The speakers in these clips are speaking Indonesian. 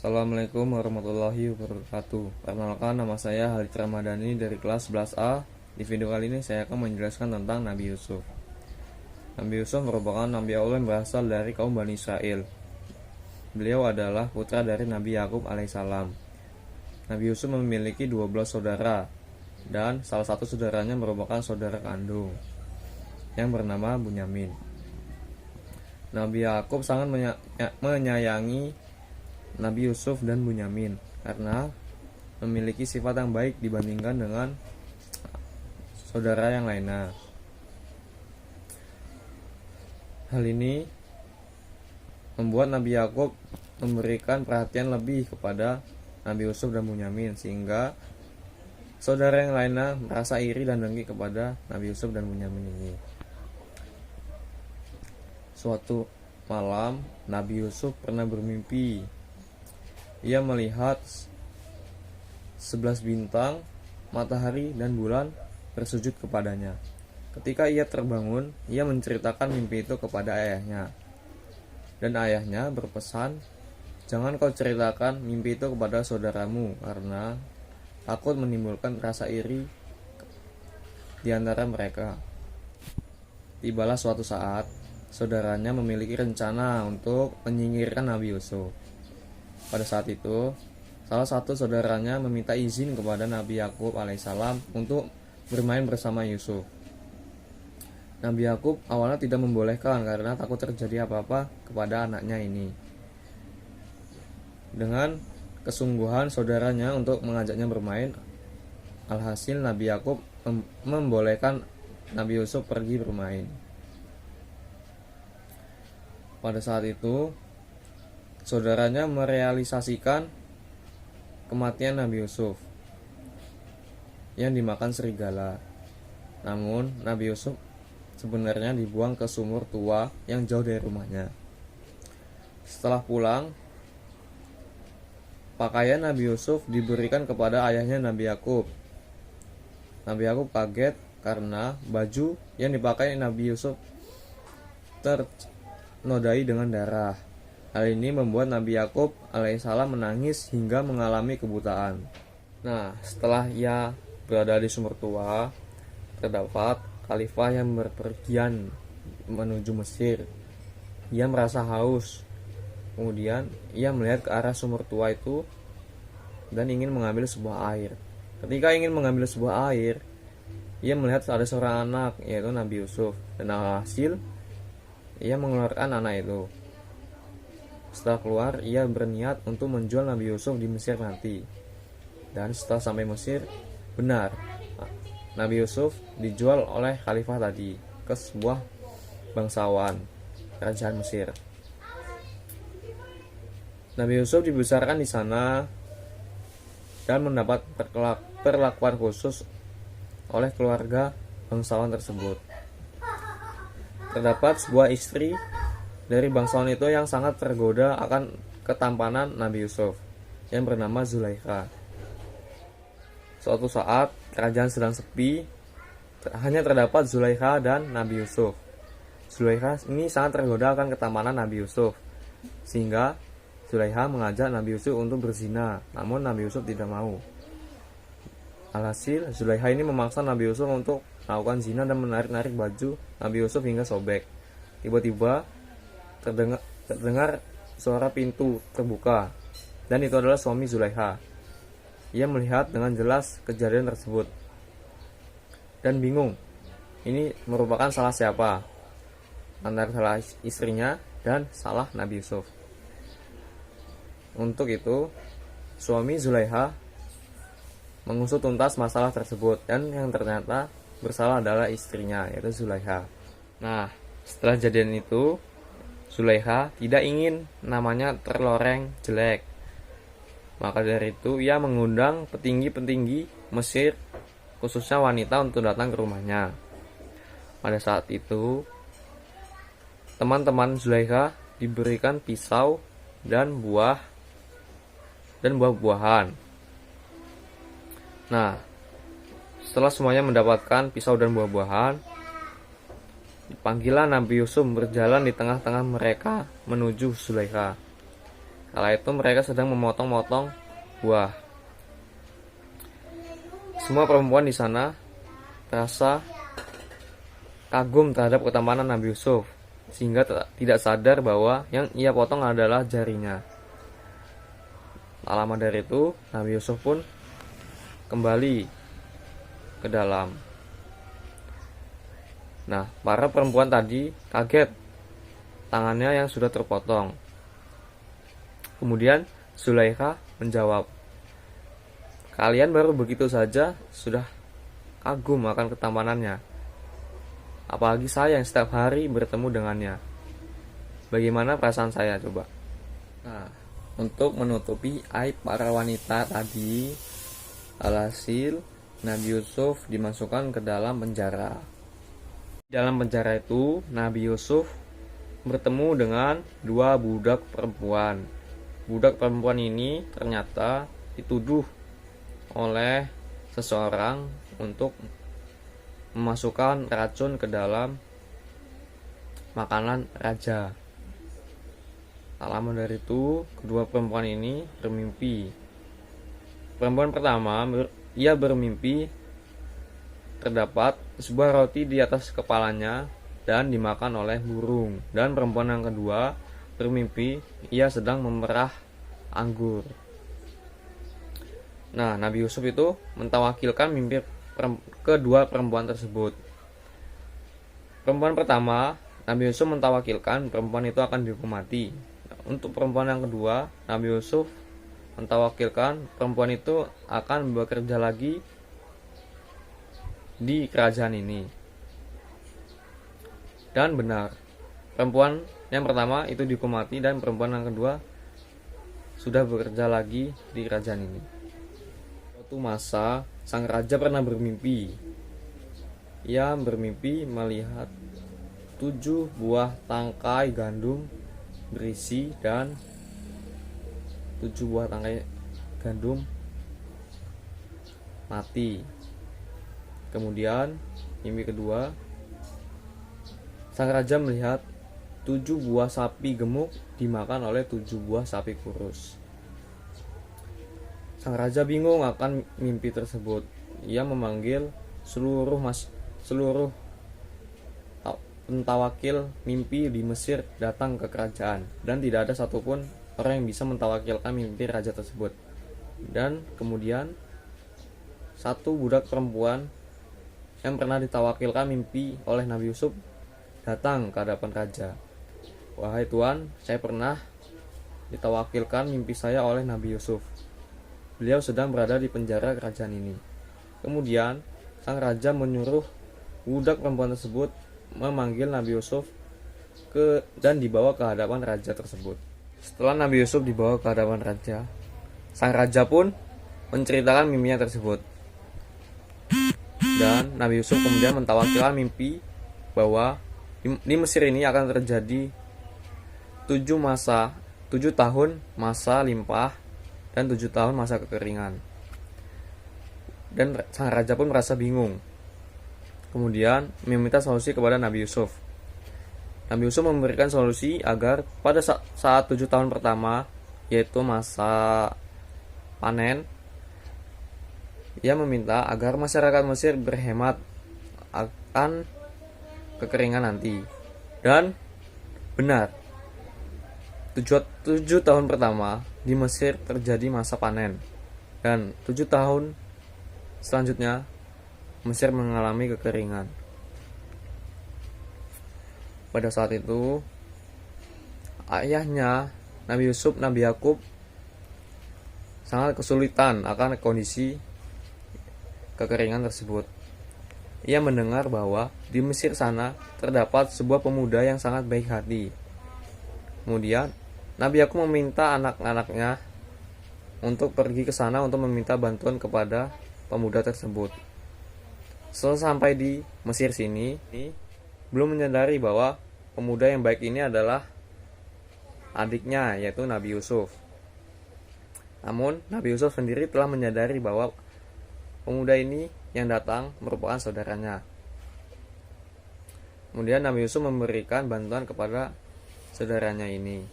Assalamualaikum warahmatullahi wabarakatuh. Perkenalkan, nama saya Halid Ramadhani dari kelas 11A. Di video kali ini saya akan menjelaskan tentang Nabi Yusuf. Nabi Yusuf merupakan Nabi Allah yang berasal dari kaum Bani Israel. Beliau adalah putra dari Nabi Yakub alaihissalam. Nabi Yusuf memiliki 12 saudara, dan salah satu saudaranya merupakan saudara kandung yang bernama Bunyamin. Nabi Yakub sangat menyayangi Nabi Yusuf dan Bunyamin karena memiliki sifat yang baik dibandingkan dengan saudara yang lainnya. Hal ini membuat Nabi Yakub memberikan perhatian lebih kepada Nabi Yusuf dan Bunyamin, sehingga saudara yang lainnya merasa iri dan dengki kepada Nabi Yusuf dan Bunyamin ini. Suatu malam Nabi Yusuf pernah bermimpi. Ia melihat 11 bintang, matahari, dan bulan bersujud kepadanya. Ketika ia terbangun, ia menceritakan mimpi itu kepada ayahnya. Dan ayahnya berpesan, "Jangan kau ceritakan mimpi itu kepada saudaramu, karena takut menimbulkan rasa iri di antara mereka." Tibalah suatu saat, saudaranya memiliki rencana untuk menyingkirkan Nabi Yusuf. Pada saat itu, salah satu saudaranya meminta izin kepada Nabi Yakub alaihissalam untuk bermain bersama Yusuf. Nabi Yakub awalnya tidak membolehkan karena takut terjadi apa-apa kepada anaknya ini. Dengan kesungguhan saudaranya untuk mengajaknya bermain, alhasil Nabi Yakub membolehkan Nabi Yusuf pergi bermain. Pada saat itu, saudaranya merealisasikan kematian Nabi Yusuf yang dimakan serigala. Namun Nabi Yusuf sebenarnya dibuang ke sumur tua yang jauh dari rumahnya. Setelah pulang, pakaian Nabi Yusuf diberikan kepada ayahnya Nabi Yakub. Nabi Yakub kaget karena baju yang dipakai Nabi Yusuf ternodai dengan darah. Hal ini membuat Nabi Yakub alaihissalam menangis hingga mengalami kebutaan. Nah, setelah ia berada di sumur tua, terdapat khalifah yang berpergian menuju Mesir. Ia merasa haus. Kemudian ia melihat ke arah sumur tua itu dan ingin mengambil sebuah air. Ketika ingin mengambil sebuah air, ia melihat ada seorang anak, yaitu Nabi Yusuf. Dan alhasil ia mengeluarkan anak itu. Setelah keluar, ia berniat untuk menjual Nabi Yusuf di Mesir nanti. Dan setelah sampai Mesir, benar, Nabi Yusuf dijual oleh khalifah tadi ke sebuah bangsawan kerajaan Mesir. Nabi Yusuf dibesarkan di sana dan mendapat perlakuan khusus oleh keluarga bangsawan tersebut. Terdapat sebuah istri dari bangsawan itu yang sangat tergoda akan ketampanan Nabi Yusuf yang bernama Zulaikha. Suatu saat kerajaan sedang sepi, hanya terdapat Zulaikha dan Nabi Yusuf. Zulaikha ini sangat tergoda akan ketampanan Nabi Yusuf, sehingga Zulaikha mengajak Nabi Yusuf untuk berzina, namun Nabi Yusuf tidak mau. Alhasil Zulaikha ini memaksa Nabi Yusuf untuk melakukan zina dan menarik-narik baju Nabi Yusuf hingga sobek. Tiba-tiba terdengar suara pintu terbuka, dan itu adalah suami Zulaikha. Ia melihat dengan jelas kejadian tersebut dan bingung, ini merupakan salah siapa, antara salah istrinya dan salah Nabi Yusuf. Untuk itu, suami Zulaikha mengusut tuntas masalah tersebut, dan yang ternyata bersalah adalah istrinya, yaitu Zulaikha. Nah, setelah kejadian itu, Zulaikha tidak ingin namanya terloreng jelek. Maka dari itu ia mengundang petinggi-petinggi Mesir, khususnya wanita, untuk datang ke rumahnya. Pada saat itu, teman-teman Zulaikha diberikan pisau dan buah-buahan. Nah, setelah semuanya mendapatkan pisau dan buah-buahan, dipanggillah Nabi Yusuf berjalan di tengah-tengah mereka menuju Zulaikha. Kala itu mereka sedang memotong-motong buah. Semua perempuan di sana terasa kagum terhadap ketampanan Nabi Yusuf, sehingga tidak sadar bahwa yang ia potong adalah jarinya. Tak lama dari itu, Nabi Yusuf pun kembali ke dalam. Nah, para perempuan tadi kaget tangannya yang sudah terpotong. Kemudian Zulaikha menjawab, "Kalian baru begitu saja sudah kagum akan ketampanannya. Apalagi saya yang setiap hari bertemu dengannya. Bagaimana perasaan saya coba?" Nah, untuk menutupi aib para wanita tadi, alhasil Nabi Yusuf dimasukkan ke dalam penjara. Di dalam penjara itu, Nabi Yusuf bertemu dengan dua budak perempuan. Budak perempuan ini ternyata dituduh oleh seseorang untuk memasukkan racun ke dalam makanan raja. Tak lama dari itu, kedua perempuan ini bermimpi. Perempuan pertama, ia bermimpi terdapat sebuah roti di atas kepalanya dan dimakan oleh burung. Dan perempuan yang kedua bermimpi ia sedang memerah anggur. Nah, Nabi Yusuf itu mentawakilkan mimpi kedua perempuan tersebut. Perempuan pertama, Nabi Yusuf mentawakilkan perempuan itu akan dihukum mati. Untuk perempuan yang kedua, Nabi Yusuf mentawakilkan perempuan itu akan bekerja lagi di kerajaan ini. Dan benar, perempuan yang pertama itu dihukum mati dan perempuan yang kedua sudah bekerja lagi di kerajaan ini. Suatu masa, sang raja pernah bermimpi. Ia bermimpi melihat 7 buah tangkai gandum berisi dan 7 buah tangkai gandum mati. Kemudian mimpi kedua, sang raja melihat 7 buah sapi gemuk dimakan oleh 7 buah sapi kurus. Sang raja bingung akan mimpi tersebut. Ia memanggil seluruh pentawakil mimpi di Mesir datang ke kerajaan, dan tidak ada satupun orang yang bisa mentawakilkan mimpi raja tersebut. Dan kemudian satu budak perempuan yang pernah ditawakilkan mimpi oleh Nabi Yusuf datang ke hadapan raja. "Wahai Tuan, saya pernah ditawakilkan mimpi saya oleh Nabi Yusuf. Beliau sedang berada di penjara kerajaan ini." Kemudian sang raja menyuruh budak perempuan tersebut memanggil Nabi Yusuf dan dibawa ke hadapan raja tersebut. Setelah Nabi Yusuf dibawa ke hadapan raja, sang raja pun menceritakan mimpinya tersebut. Dan Nabi Yusuf kemudian mentawakilkan mimpi bahwa di Mesir ini akan terjadi 7 tahun masa limpah dan 7 tahun masa kekeringan. Dan sang raja pun merasa bingung. Kemudian meminta solusi kepada Nabi Yusuf. Nabi Yusuf memberikan solusi agar pada saat 7 tahun pertama, yaitu masa panen, ia meminta agar masyarakat Mesir berhemat akan kekeringan nanti. Dan benar, 7 tahun pertama di Mesir terjadi masa panen, dan 7 tahun selanjutnya Mesir mengalami kekeringan. Pada saat itu, ayahnya Nabi Yusuf, Nabi Yakub, sangat kesulitan akan kondisi kekeringan tersebut. Ia mendengar bahwa di Mesir sana terdapat sebuah pemuda yang sangat baik hati. Kemudian Nabi Yakub meminta anak-anaknya untuk pergi ke sana untuk meminta bantuan kepada pemuda tersebut. Setelah sampai di Mesir sini, belum menyadari bahwa pemuda yang baik ini adalah adiknya, yaitu Nabi Yusuf. Namun Nabi Yusuf sendiri telah menyadari bahwa pemuda ini yang datang merupakan saudaranya. Kemudian Nabi Yusuf memberikan bantuan kepada saudaranya ini.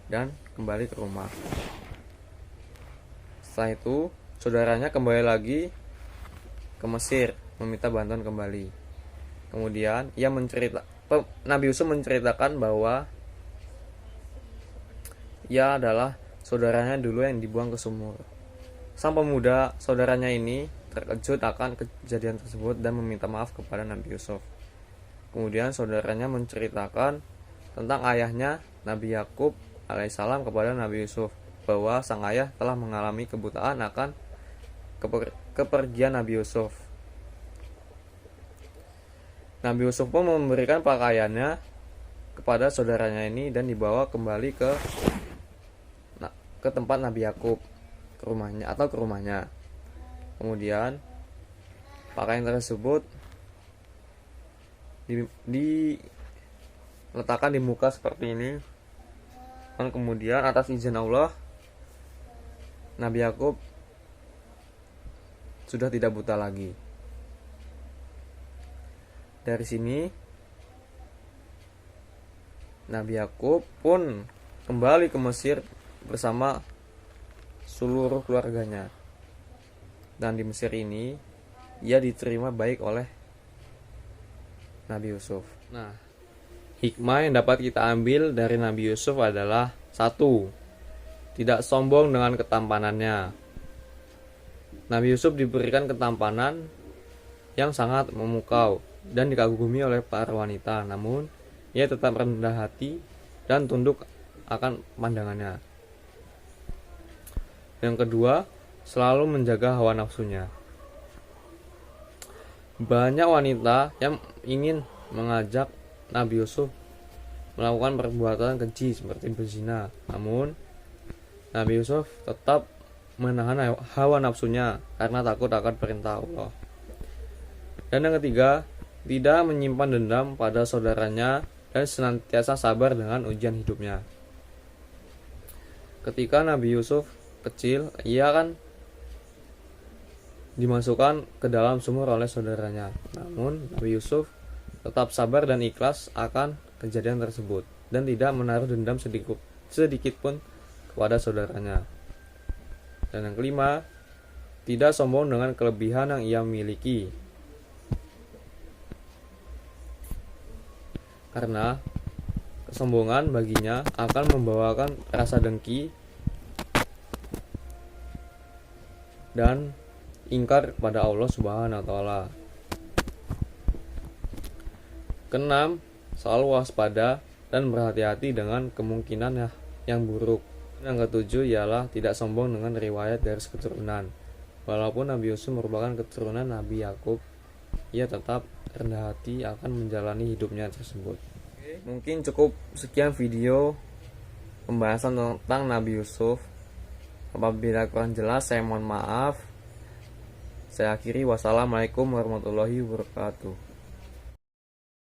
dan kembali ke rumah. Setelah itu, saudaranya kembali lagi ke Mesir meminta bantuan kembali. Kemudian Nabi Yusuf menceritakan bahwa ia adalah saudaranya dulu yang dibuang ke sumur. Sang pemuda saudaranya ini terkejut akan kejadian tersebut dan meminta maaf kepada Nabi Yusuf. Kemudian saudaranya menceritakan tentang ayahnya Nabi Yakub alaihissalam kepada Nabi Yusuf, bahwa sang ayah telah mengalami kebutaan akan kepergian Nabi Yusuf. Nabi Yusuf pun memberikan pakaiannya kepada saudaranya ini dan dibawa kembali ke tempat Nabi Yakub, ke rumahnya. Kemudian pakaian tersebut diletakkan di muka seperti ini. Dan kemudian atas izin Allah, Nabi Yakub sudah tidak buta lagi. Dari sini Nabi Yakub pun kembali ke Mesir bersama seluruh keluarganya. Dan di Mesir ini ia diterima baik oleh Nabi Yusuf. Nah, hikmah yang dapat kita ambil dari Nabi Yusuf adalah: 1. Tidak sombong dengan ketampanannya. Nabi Yusuf diberikan ketampanan yang sangat memukau dan dikagumi oleh para wanita, namun ia tetap rendah hati dan tunduk akan pandangannya. Yang kedua, selalu menjaga hawa nafsunya. Banyak wanita yang ingin mengajak Nabi Yusuf melakukan perbuatan keji seperti berzina, namun Nabi Yusuf tetap menahan hawa nafsunya karena takut akan perintah Allah. Dan yang ketiga, tidak menyimpan dendam pada saudaranya dan senantiasa sabar dengan ujian hidupnya. Ketika Nabi Yusuf kecil, ia kan dimasukkan ke dalam sumur oleh saudaranya. Namun Nabi Yusuf tetap sabar dan ikhlas akan kejadian tersebut dan tidak menaruh dendam sedikit pun kepada saudaranya. Dan yang kelima, tidak sombong dengan kelebihan yang ia miliki, karena kesombongan baginya akan membawakan rasa dengki dan ingkar kepada Allah Subhanahu wa taala. Keenam, selalu waspada dan berhati-hati dengan kemungkinan yang buruk. Yang ketujuh ialah tidak sombong dengan riwayat garis keturunan. Walaupun Nabi Yusuf merupakan keturunan Nabi Yakub, ia tetap rendah hati akan menjalani hidupnya tersebut. Mungkin cukup sekian video pembahasan tentang Nabi Yusuf. Apabila kurang jelas, saya mohon maaf. Saya akhiri. Wassalamualaikum warahmatullahi wabarakatuh.